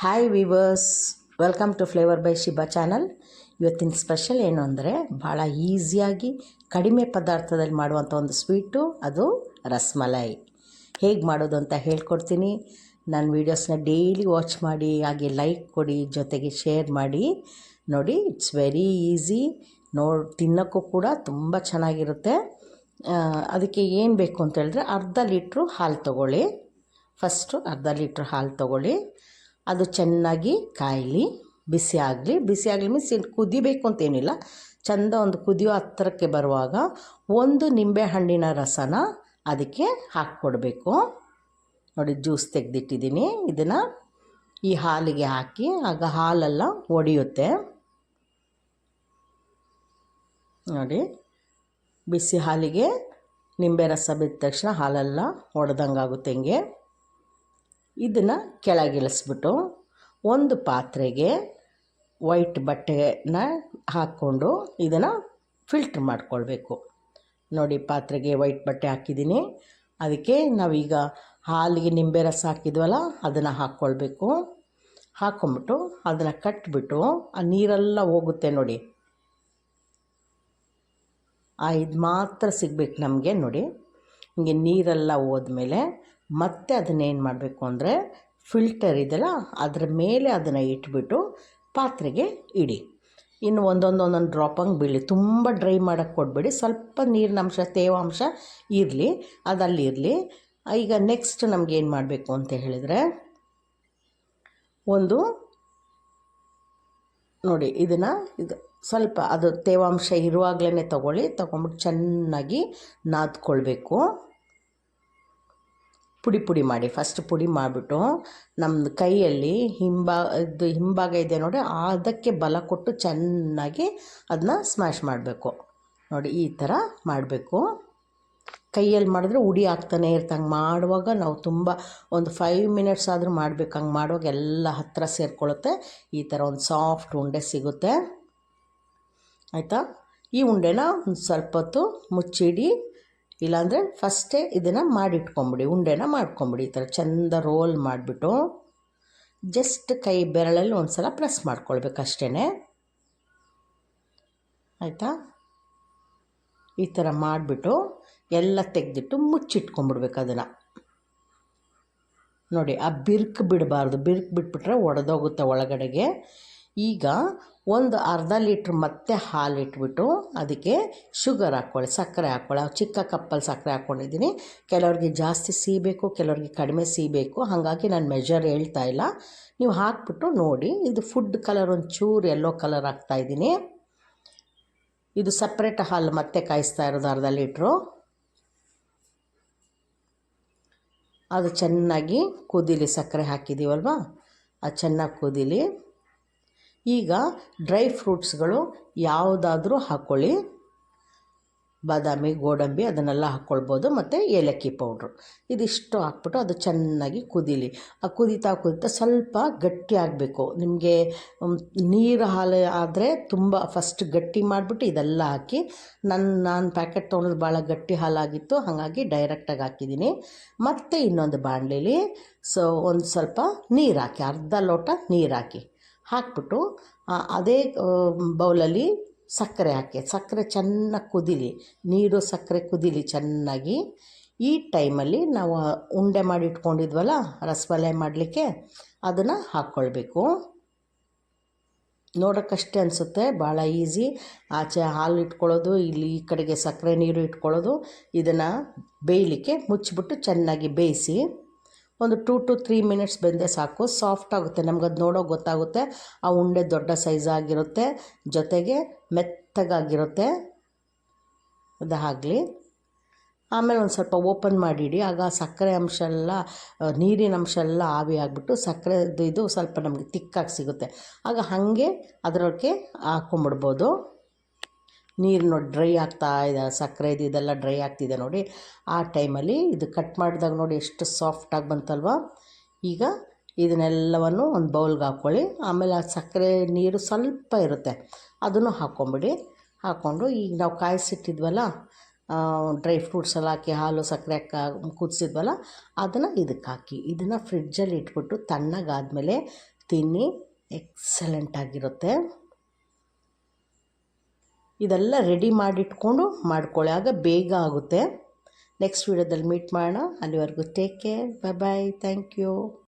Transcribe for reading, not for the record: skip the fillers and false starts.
Hi viewers, welcome to flavour by Shiba channel. ಇವತ್ತಿನ special ಏನು ಅಂದರೆ ಭಾಳ ಈಸಿಯಾಗಿ ಕಡಿಮೆ ಪದಾರ್ಥದಲ್ಲಿ ಮಾಡುವಂಥ ಒಂದು ಸ್ವೀಟು, ಅದು ರಸ್ಮಲೈ. ಹೇಗೆ ಮಾಡೋದು ಅಂತ ಹೇಳ್ಕೊಡ್ತೀನಿ. ನನ್ನ ವೀಡಿಯೋಸ್ನ ಡೈಲಿ ವಾಚ್ ಮಾಡಿ, ಹಾಗೆ ಲೈಕ್ ಕೊಡಿ, ಜೊತೆಗೆ ಶೇರ್ ಮಾಡಿ. ನೋಡಿ, ಇಟ್ಸ್ ವೆರಿ ಈಸಿ. ತಿನ್ನೋಕ್ಕೂ ಕೂಡ ತುಂಬ ಚೆನ್ನಾಗಿರುತ್ತೆ. ಅದಕ್ಕೆ ಏನು ಬೇಕು ಅಂತ ಹೇಳಿದ್ರೆ ಅರ್ಧ ಲೀಟ್ರು ಹಾಲು ತೊಗೊಳ್ಳಿ. ಫಸ್ಟು ಅರ್ಧ ಲೀಟ್ರ್ ಹಾಲು ತೊಗೊಳ್ಳಿ. ಅದು ಚೆನ್ನಾಗಿ ಕಾಯಲಿ, ಬಿಸಿ ಆಗಲಿ ಮೀನ್ಸ್ ಕುದಿಬೇಕು ಅಂತೇನಿಲ್ಲ. ಚೆಂದ ಒಂದು ಕುದಿಯೋ ಹತ್ತಿರಕ್ಕೆ ಬರುವಾಗ ಒಂದು ನಿಂಬೆ ಹಣ್ಣಿನ ರಸನ ಅದಕ್ಕೆ ಹಾಕ್ಕೊಡ್ಬೇಕು. ನೋಡಿ, ಜ್ಯೂಸ್ ತೆಗೆದಿಟ್ಟಿದ್ದೀನಿ. ಇದನ್ನು ಈ ಹಾಲಿಗೆ ಹಾಕಿ, ಆಗ ಹಾಲೆಲ್ಲ ಒಡೆಯುತ್ತೆ. ನೋಡಿ, ಬಿಸಿ ಹಾಲಿಗೆ ನಿಂಬೆ ರಸ ಬಿದ್ದ ತಕ್ಷಣ ಹಾಲೆಲ್ಲ ಒಡೆದಂಗಾಗುತ್ತೆ. ಹಿಂಗೆ ಇದನ್ನು ಕೆಳಗಿಳಿಸ್ಬಿಟ್ಟು ಒಂದು ಪಾತ್ರೆಗೆ ವೈಟ್ ಬಟ್ಟೆನ ಹಾಕ್ಕೊಂಡು ಇದನ್ನು ಫಿಲ್ಟ್ರ್ ಮಾಡ್ಕೊಳ್ಬೇಕು. ನೋಡಿ, ಪಾತ್ರೆಗೆ ವೈಟ್ ಬಟ್ಟೆ ಹಾಕಿದ್ದೀನಿ. ಅದಕ್ಕೆ ನಾವೀಗ ಹಾಲಿಗೆ ನಿಂಬೆ ರಸ ಹಾಕಿದ್ವಲ್ಲ, ಅದನ್ನು ಹಾಕ್ಕೊಳ್ಬೇಕು. ಹಾಕ್ಕೊಂಬಿಟ್ಟು ಅದನ್ನು ಕಟ್ಬಿಟ್ಟು ಆ ನೀರೆಲ್ಲ ಹೋಗುತ್ತೆ. ನೋಡಿ, ಇದು ಮಾತ್ರ ಸಿಗಬೇಕು ನಮಗೆ. ನೋಡಿ, ಹಿಂಗೆ ನೀರೆಲ್ಲ ಹೋದ್ಮೇಲೆ ಮತ್ತೆ ಅದನ್ನೇನು ಮಾಡಬೇಕು ಅಂದರೆ, ಫಿಲ್ಟರ್ ಇದೆಯಲ್ಲ ಅದರ ಮೇಲೆ ಅದನ್ನು ಇಟ್ಬಿಟ್ಟು ಪಾತ್ರೆಗೆ ಇಡಿ. ಇನ್ನು ಒಂದೊಂದು ಡ್ರಾಪ್ ಹಂಗೆ ಬೀಳಿ. ತುಂಬ ಡ್ರೈ ಮಾಡೋಕ್ಕೆ ಕೊಡಬೇಡಿ. ಸ್ವಲ್ಪ ನೀರಿನಂಶ, ತೇವಾಂಶ ಇರಲಿ, ಅದಲ್ಲಿರಲಿ. ಈಗ ನೆಕ್ಸ್ಟ್ ನಮಗೇನು ಮಾಡಬೇಕು ಅಂತ ಹೇಳಿದರೆ, ನೋಡಿ ಇದನ್ನು ಸ್ವಲ್ಪ ಅದು ತೇವಾಂಶ ಇರುವಾಗಲೇ ತೊಗೊಂಬಿಟ್ಟು ಚೆನ್ನಾಗಿ ನಾದ್ಕೊಳ್ಬೇಕು. ಪುಡಿ ಮಾಡಿ, ಫಸ್ಟ್ ಪುಡಿ ಮಾಡಿಬಿಟ್ಟು ನಮ್ಮದು ಕೈಯಲ್ಲಿ ಹಿಂಭಾಗ ಇದೆ ನೋಡಿ, ಅದಕ್ಕೆ ಬಲ ಕೊಟ್ಟು ಚೆನ್ನಾಗಿ ಅದನ್ನ ಸ್ಮ್ಯಾಶ್ ಮಾಡಬೇಕು. ನೋಡಿ, ಈ ಥರ ಮಾಡಬೇಕು. ಕೈಯಲ್ಲಿ ಮಾಡಿದ್ರೆ ಉಡಿ ಆಗ್ತಾನೆ ಇರುತ್ತೆ. ಹಂಗೆ ಮಾಡುವಾಗ ನಾವು ತುಂಬ ಒಂದು 5 ಮಿನಿಟ್ಸ್ ಆದರೂ ಮಾಡಬೇಕು. ಹಂಗೆ ಮಾಡುವಾಗ ಎಲ್ಲ ಹತ್ತಿರ ಸೇರಿಕೊಳ್ಳುತ್ತೆ. ಈ ಥರ ಒಂದು ಸಾಫ್ಟ್ ಉಂಡೆ ಸಿಗುತ್ತೆ. ಆಯಿತಾ? ಈ ಉಂಡೆನ ಒಂದು ಸ್ವಲ್ಪ ಹೊತ್ತು ಮುಚ್ಚಿಡಿ. ಇಲ್ಲಾಂದರೆ ಫಸ್ಟೇ ಇದನ್ನು ಮಾಡಿಟ್ಕೊಂಬಿಡಿ, ಉಂಡೆನ ಮಾಡ್ಕೊಂಬಿಡಿ. ಈ ಥರ ಚೆಂದ ರೋಲ್ ಮಾಡಿಬಿಟ್ಟು ಜಸ್ಟ್ ಕೈ ಬೆರಳಲ್ಲಿ ಒಂದು ಸಲ ಪ್ರೆಸ್ ಮಾಡ್ಕೊಳ್ಬೇಕು ಅಷ್ಟೇ. ಆಯಿತಾ? ಈ ಥರ ಮಾಡಿಬಿಟ್ಟು ಎಲ್ಲ ತೆಗೆದಿಟ್ಟು ಮುಚ್ಚಿಟ್ಕೊಂಬಿಡ್ಬೇಕು ಅದನ್ನು. ನೋಡಿ, ಆ ಬಿರುಕು ಬಿಡಬಾರ್ದು. ಬಿರುಕು ಬಿಟ್ಬಿಟ್ರೆ ಒಡೆದೋಗುತ್ತೆ ಒಳಗಡೆಗೆ. ಈಗ ಒಂದು ಅರ್ಧ ಲೀಟ್ರ್ ಮತ್ತೆ ಹಾಲು ಇಟ್ಬಿಟ್ಟು ಅದಕ್ಕೆ ಶುಗರ್ ಹಾಕ್ಕೊಳ್ಳಿ, ಸಕ್ಕರೆ ಹಾಕ್ಕೊಳ್ಳಿ. ಚಿಕ್ಕ ಕಪ್ಪಲ್ಲಿ ಸಕ್ಕರೆ ಹಾಕ್ಕೊಂಡಿದ್ದೀನಿ. ಕೆಲವ್ರಿಗೆ ಜಾಸ್ತಿ ಸಿಹಿಬೇಕು, ಕೆಲವ್ರಿಗೆ ಕಡಿಮೆ ಸಿಹಿಬೇಕು. ಹಾಗಾಗಿ ನಾನು ಮೆಜರ್ ಹೇಳ್ತಾ ಇಲ್ಲ. ನೀವು ಹಾಕ್ಬಿಟ್ಟು ನೋಡಿ. ಇದು ಫುಡ್ ಕಲರ್ ಒಂಚೂರು ಯೆಲ್ಲೋ ಕಲರ್ ಹಾಕ್ತಾಯಿದ್ದೀನಿ. ಇದು ಸಪ್ರೇಟ್ ಹಾಲು ಮತ್ತೆ ಕಾಯಿಸ್ತಾ ಇರೋದು ಅರ್ಧ ಲೀಟ್ರು. ಅದು ಚೆನ್ನಾಗಿ ಕುದೀಲಿ. ಸಕ್ಕರೆ ಹಾಕಿದ್ದೀವಲ್ವ, ಅದು ಚೆನ್ನಾಗಿ ಕುದೀಲಿ. ಈಗ ಡ್ರೈ ಫ್ರೂಟ್ಸ್ಗಳು ಯಾವುದಾದ್ರೂ ಹಾಕ್ಕೊಳ್ಳಿ. ಬಾದಾಮಿ, ಗೋಡಂಬಿ ಅದನ್ನೆಲ್ಲ ಹಾಕ್ಕೊಳ್ಬೋದು, ಮತ್ತು ಏಲಕ್ಕಿ ಪೌಡ್ರು. ಇದಿಷ್ಟು ಹಾಕ್ಬಿಟ್ಟು ಅದು ಚೆನ್ನಾಗಿ ಕುದೀಲಿ. ಆ ಕುದೀತಾ ಸ್ವಲ್ಪ ಗಟ್ಟಿ ಆಗಬೇಕು. ನಿಮಗೆ ನೀರು ಹಾಲು ಆದರೆ ತುಂಬ ಫಸ್ಟ್ ಗಟ್ಟಿ ಮಾಡಿಬಿಟ್ಟು ಇದೆಲ್ಲ ಹಾಕಿ. ನಾನು ಪ್ಯಾಕೆಟ್ ತೊಗೊಂಡು ಭಾಳ ಗಟ್ಟಿ ಹಾಲಾಗಿತ್ತು, ಹಾಗಾಗಿ ಡೈರೆಕ್ಟಾಗಿ ಹಾಕಿದ್ದೀನಿ. ಮತ್ತು ಇನ್ನೊಂದು ಬಾಣಲೆಯಲ್ಲಿ ಒಂದು ಸ್ವಲ್ಪ ನೀರು ಹಾಕಿ, ಅರ್ಧ ಲೋಟ ನೀರು ಹಾಕ್ಬಿಟ್ಟು ಅದೇ ಬೌಲಲ್ಲಿ ಸಕ್ಕರೆ ಹಾಕಿ. ಸಕ್ಕರೆ ಚೆನ್ನಾಗಿ ಕುದೀಲಿ, ನೀರು ಸಕ್ಕರೆ ಕುದೀಲಿ ಚೆನ್ನಾಗಿ. ಈ ಟೈಮಲ್ಲಿ ನಾವು ಉಂಡೆ ಮಾಡಿ ಇಟ್ಕೊಂಡಿದ್ವಲ್ಲ ರಸಮಲೈ ಮಾಡಲಿಕ್ಕೆ, ಅದನ್ನು ಹಾಕ್ಕೊಳ್ಬೇಕು. ನೋಡೋಕ್ಕಷ್ಟೇ ಅನಿಸುತ್ತೆ, ಭಾಳ ಈಸಿ. ಆಚೆ ಹಾಲು ಇಟ್ಕೊಳ್ಳೋದು, ಇಲ್ಲಿ ಈ ಕಡೆಗೆ ಸಕ್ಕರೆ ನೀರು ಇಟ್ಕೊಳ್ಳೋದು. ಇದನ್ನು ಬೇಯಲಿಕ್ಕೆ ಮುಚ್ಚಿಬಿಟ್ಟು ಚೆನ್ನಾಗಿ ಬೇಯಿಸಿ. ಒಂದು 2 to 3 ಮಿನಿಟ್ಸ್ ಬೆಂದೆ ಸಾಕು. ಸಾಫ್ಟ್ ಆಗುತ್ತೆ, ನಮಗದು ನೋಡೋಕೆ ಗೊತ್ತಾಗುತ್ತೆ. ಆ ಉಂಡೆ ದೊಡ್ಡ ಸೈಜ್ ಆಗಿರುತ್ತೆ, ಜೊತೆಗೆ ಮೆತ್ತಗಾಗಿರುತ್ತೆ. ಅದಾಗಲಿ. ಆಮೇಲೆ ಒಂದು ಸ್ವಲ್ಪ ಓಪನ್ ಮಾಡಿಡಿ. ಆಗ ಸಕ್ಕರೆ ಅಂಶ ಎಲ್ಲ, ನೀರಿನ ಅಂಶ ಎಲ್ಲ ಆವಿ ಆಗಿಬಿಟ್ಟು ಸಕ್ಕರೆ ಇದು ಸ್ವಲ್ಪ ನಮಗೆ ತಿಕ್ಕಾಗಿ ಸಿಗುತ್ತೆ. ಆಗ ಹಾಗೆ ಅದರೊಳಗೆ ಹಾಕ್ಕೊಂಬಿಡ್ಬೋದು. ನೀರು ನೋಡಿ ಡ್ರೈ ಆಗ್ತಾ ಇದೆ, ಸಕ್ಕರೆ ಇದೆಲ್ಲ ಡ್ರೈ ಆಗ್ತಿದೆ ನೋಡಿ. ಆ ಟೈಮಲ್ಲಿ ಇದು ಕಟ್ ಮಾಡಿದಾಗ ನೋಡಿ ಎಷ್ಟು ಸಾಫ್ಟಾಗಿ ಬಂತಲ್ವ. ಈಗ ಇದನ್ನೆಲ್ಲವನ್ನು ಒಂದು ಬೌಲ್ಗೆ ಹಾಕ್ಕೊಳ್ಳಿ. ಆಮೇಲೆ ಆ ಸಕ್ಕರೆ ನೀರು ಸ್ವಲ್ಪ ಇರುತ್ತೆ, ಅದನ್ನು ಹಾಕ್ಕೊಂಬಿಡಿ. ಹಾಕ್ಕೊಂಡು ಈಗ ನಾವು ಕಾಯಿಸಿಟ್ಟಿದ್ವಲ್ಲ ಡ್ರೈ ಫ್ರೂಟ್ಸ್ ಎಲ್ಲ ಹಾಕಿ, ಹಾಲು ಸಕ್ಕರೆ ಕುದಿಸಿದ್ವಲ್ಲ, ಅದನ್ನು ಇದಕ್ಕೆ ಹಾಕಿ. ಇದನ್ನು ಫ್ರಿಡ್ಜಲ್ಲಿ ಇಟ್ಬಿಟ್ಟು ತಣ್ಣಗಾದಮೇಲೆ ತಿನ್ನಿ, ಎಕ್ಸಲೆಂಟ್ ಆಗಿರುತ್ತೆ. ಇದೆಲ್ಲ ರೆಡಿ ಮಾಡಿಟ್ಕೊಂಡು ಮಾಡ್ಕೊಳ್ಳಿ, ಆಗ ಬೇಗ ಆಗುತ್ತೆ. ನೆಕ್ಸ್ಟ್ ವೀಡಿಯೋದಲ್ಲಿ ಮೀಟ್ ಮಾಡೋಣ. ಅಲ್ಲಿವರೆಗೂ take care, bye bye, thank you.